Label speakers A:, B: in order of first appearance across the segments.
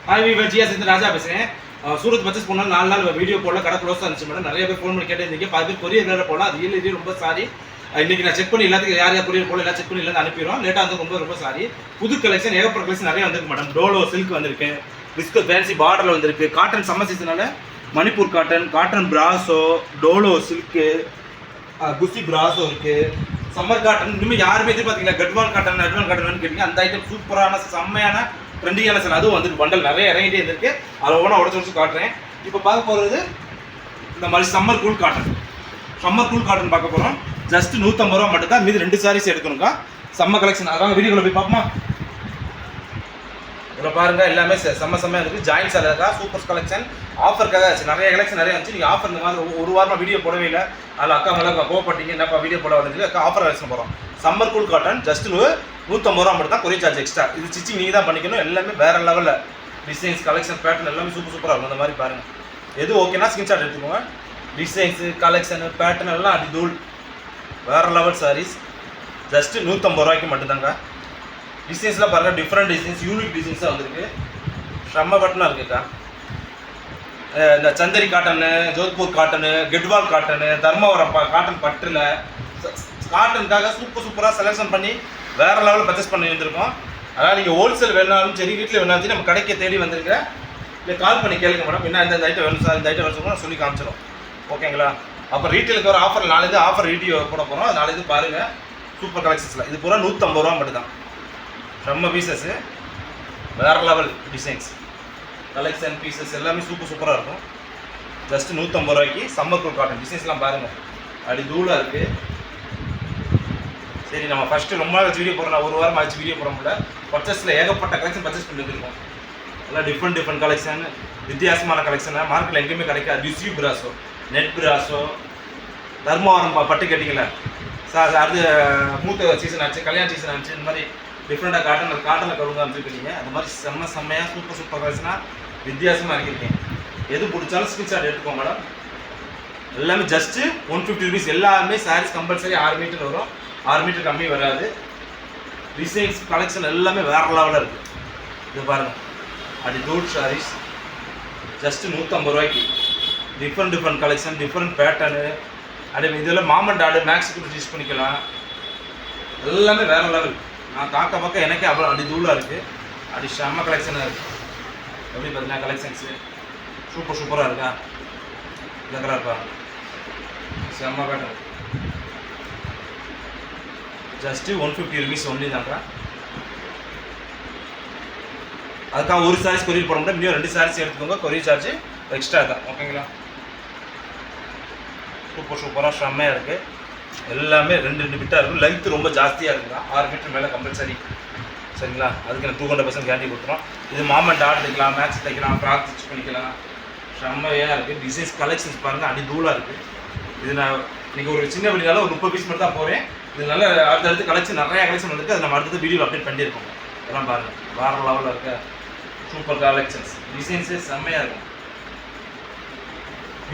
A: Hi viewer GS இந்த ராஜா பேசுகிறேன். Surat purchase பண்ணால் 4 நாள் வீடியோ போடல, கடை க்ளோஸாக இருந்துச்சு மேடம். நிறைய பேர் ஃபோன் பண்ணி கேட்டிருந்தீங்க. 10 பேர் கொரியர் வேறு போடலாம். அது இல்லை ரொம்ப சாரி. இன்றைக்கி நான் செக் பண்ணி எல்லாத்துக்கும் யார் யார் கொரியர் போடல எல்லாம் செக் பண்ணி எல்லாம் அனுப்பிடுவோம். லேட்டாக வந்து ரொம்ப சாரி. புது கலெக்ஷன் ஏகப்பட்ட கலெக்ஷன் நிறைய வந்திருக்கு மேடம். டோலோ சில்க் வந்திருக்கு, பிஸ்கட் ஃபேன்சி பார்டரில் வந்திருக்கு. காட்டன் சம்மர் சீசனால மணிப்பூர் காட்டன், காட்டன் பிராசோ, டோலோ சில்க்கு, குஸ்தி பிராசோ இருக்குது. சம்மர் காட்டன் இனிமேல் யாருமே எதிர்பார்த்தீங்களா? கட்வால் காட்டன் அட்வால் காட்டன் கேட்டீங்க. அந்த ஐட்டம் சூப்பரான செம்மையான ட்ரெண்டிங்கான சார் அதுவும் வந்து பண்டல் நிறைய இறங்கிட்டே இருந்திருக்கு. அதை ஒவ்வொன்றா உடச்சு காட்டுறேன். இப்போ பார்க்க போகிறது இந்த மாதிரி சம்மர் கூல் காட்டன் பார்க்க போகிறோம். ஜஸ்ட் 150 ரூபா மட்டும் தான். மீது 2 சாரீஸ் எடுக்கணுங்க. செம்ம கலெக்ஷன். அதான் வீடியோக்குள்ள போய் பார்ப்போமா? இதில் பாருங்கள், எல்லாமே செம்மையாக இருக்குது. ஜாயின்ஸ் இருக்கா, சூப்பர் கலெக்ஷன் ஆஃபருக்காக ஆச்சு. நிறைய கலெக்ஷன் நிறைய வந்துச்சு. நீங்கள் ஆஃபர் இந்த மாதிரி ஒரு வாரமாக வீடியோ போடவே இல்லை. அதில் அக்கா மேலே கோவப்பட்டீங்க, என்னப்பா வீடியோ போட வந்து அக்கா ஆஃபர் கலெக்ஷன் போகிறோம். சம்மர் கூல் காட்டன் ஜஸ்ட் 150 ரூபா மட்டும் தான். Courier charge extra. இது ஸ்டிச்சிங் நீங்கள் தான் பண்ணிக்கணும். எல்லாமே வேறு லெவலில் டிசைன்ஸ் கலெக்ஷன் பேட்டர்ன் எல்லாமே சூப்பராக இருக்கும். அந்த மாதிரி பாருங்கள். எது ஓகேனா ஸ்கிரீன்ஷாட் எடுத்துக்கோங்க. டிசைன்ஸு கலெக்ஷனு பேட்டர்ன் எல்லாம் அடி தூள் வேறு லெவல் சாரீஸ். ஜஸ்ட்டு 150 ரூபாய்க்கு மட்டும்தாங்க. டிசைன்ஸ்லாம் பாருங்கள், டிஃப்ரெண்ட் டிசைன்ஸ், யூனிக் டிசைன்ஸாக வந்துருக்கு. செம்ம பட்டனாக இருக்குக்கா. இந்த Chanderi cotton, Jodhpur cotton, Gadwal cotton, Dharmavaram cotton பட்டில் காட்டனுக்காக சூப்பராக செலெக்ஷன் பண்ணி வேறு லெவலில் பர்ச்சேஸ் பண்ணி வந்திருக்கோம். அதனால் நீங்கள் ஹோல்சேல் வேணாலும் சரி, வீட்டில் வேணாலும் சரி, நம்ம கடைக்கு தேடி வந்திருக்க. இல்லை கால் பண்ணி கேளுங்க மேடம், என்ன இந்த ஐட்டம் வேணும் சார், இந்த ஐட்டம் வேணும் நான் சொல்லி காமிச்சிடும். ஓகேங்களா? அப்புறம் ரீட்டெயிலுக்கு வர ஆஃபர் நாளைக்கு ஆஃபர் வீடியோ போட போகிறோம். அது நாளைக்கு பாருங்கள். சூப்பர் கலெக்ஷன்ஸில் இது பூரா 150 ரூபா மட்டும் தான். செம்ம பீசஸ்ஸு, வேறு லெவல் டிசைன்ஸ் கலெக்ஷன் பீசஸ் எல்லாமே சூப்பராக இருக்கும். ஜஸ்ட்டு 150 ரூபாய்க்கு சம்மர் கூல் காட்டன் டிசைன்ஸ்லாம் பாருங்கள், அப்படி தூளாக இருக்குது. சரி, நம்ம ஃபஸ்ட்டு ரொம்ப நாள் வீடியோ போடுறோம். ஒரு வாரம் ஆச்சு வீடியோ போட முடியல. பர்ச்சேஸில் ஏகப்பட்ட கலெக்ஷன் பர்ச்சேஸ் பண்ணிட்டுருக்கோம். எல்லாம் டிஃப்ரெண்ட் கலெக்ஷன், வித்தியாசமான கலெக்ஷனை மார்க்கெட்டில் எங்கேயுமே கிடைக்காது. டியூசி பிராசோ, நெட் பிராசோ, தர்மவரம் பட்டு கேட்டிங்களா சார், அது மூத்த சீசன் ஆச்சு, கல்யாண சீசன் ஆச்சு. இந்த மாதிரி டிஃப்ரெண்ட்டாக காட்டனில் கவுங்க அமைச்சிருக்கீங்க. அந்த மாதிரி செம்மையாக சூப்பர் கலெக்ஷனாக வித்தியாசமாக இருக்கீங்க. எது பிடிச்சாலும் ஸ்கிரீன்ஷாட் எடுத்துக்கோங்க மேடம். எல்லாமே ஜஸ்ட்டு 150 ருபீஸ். எல்லாமே சாரீஸ் கம்பல்சரி 6 மீட்டர் வரும். 6 மீட்டர் கம்மி வராது. டிசைன்ஸ் கலெக்ஷன் எல்லாமே வேறு லெவலில் இருக்குது. இது பாருங்கள், அப்படி தூட் சாரீஸ் ஜஸ்ட்டு 150 ரூபாய்க்கு. Different collection, different pattern. அதே இதெல்லாம் மாமண்ட் ஆர்டர் மேக்ஸுக்கு யூஸ் பண்ணிக்கலாம். எல்லாமே வேறு லெவல். நான் பார்க்க எனக்கே அவ்வளோ அடி தூளாக இருக்குது. அப்படி செம்ம கலெக்ஷனாக இருக்குது. எப்படி பார்த்தீங்கன்னா கலெக்ஷன்ஸு சூப்பராக இருக்கா? இதெல்லாம் இருக்கா? செம்ம பேட்டர்ன். ஜஸ்ட்டு 150 ருபீஸ் ஒன்லி தாங்க. அதுக்காக ஒரு சாரீஸ் கொரியர் போட முடியாது. இன்னும் 2 சாரீஸ் எடுத்துக்கோங்க. கொரியர் சார்ஜ் எக்ஸ்ட்ரா தான். ஓகேங்களா? சூப்பராக செம்மையாக இருக்குது. எல்லாமே 2 பிட்டாக இருக்கும். லென்த்து ரொம்ப ஜாஸ்தியாக இருக்குங்க. 6 மீட்டர் மேலே கம்பல்சரி. சரிங்களா? அதுக்கு நான் 200% கேரண்டி கொடுத்துறோம். இது மாமண்ட் ஆர்டர் தைக்கலாம், மேக்ஸ் தைக்கலாம், ஃப்ராக் ஸ்டிச் பண்ணிக்கலாம். செம்மையாக இருக்குது. டிசைன்ஸ் கலெக்ஷன்ஸ் பாருங்கள், அடி தூளாக இருக்குது. இது நான் இன்றைக்கி ஒரு சின்ன வீடியோவில் ஒரு 30 பீஸ் மட்டும் தான் போகிறேன். இது நல்ல அடுத்தடுத்து கலெக்ஷன் நிறையா கலெக்ஷன் வந்துருக்கு. அதை நம்ம அடுத்தது வீடியோவில் அப்டேட் பண்ணியிருக்கோம். இதெல்லாம் பாருங்கள், வேறு லெவலில் இருக்க சூப்பர் கலெக்ஷன்ஸ். டிசைன்ஸே செம்மையாக இருக்கும்.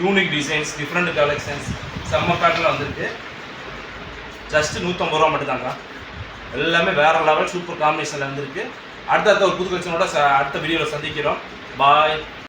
A: யூனிக் டிசைன்ஸ், டிஃப்ரெண்ட் கலெக்ஷன்ஸ், செம்ம பேட்டர்னில் வந்திருக்கு. ஜஸ்ட்டு 150 ரூபா மட்டும் தாங்க. எல்லாமே வேறு லெவல் சூப்பர் காம்பினேஷனில் வந்துருக்கு. அடுத்த ஒரு புது கலெக்ஷனோட அடுத்த வீடியோவில் சந்திக்கிறோம். பாய்.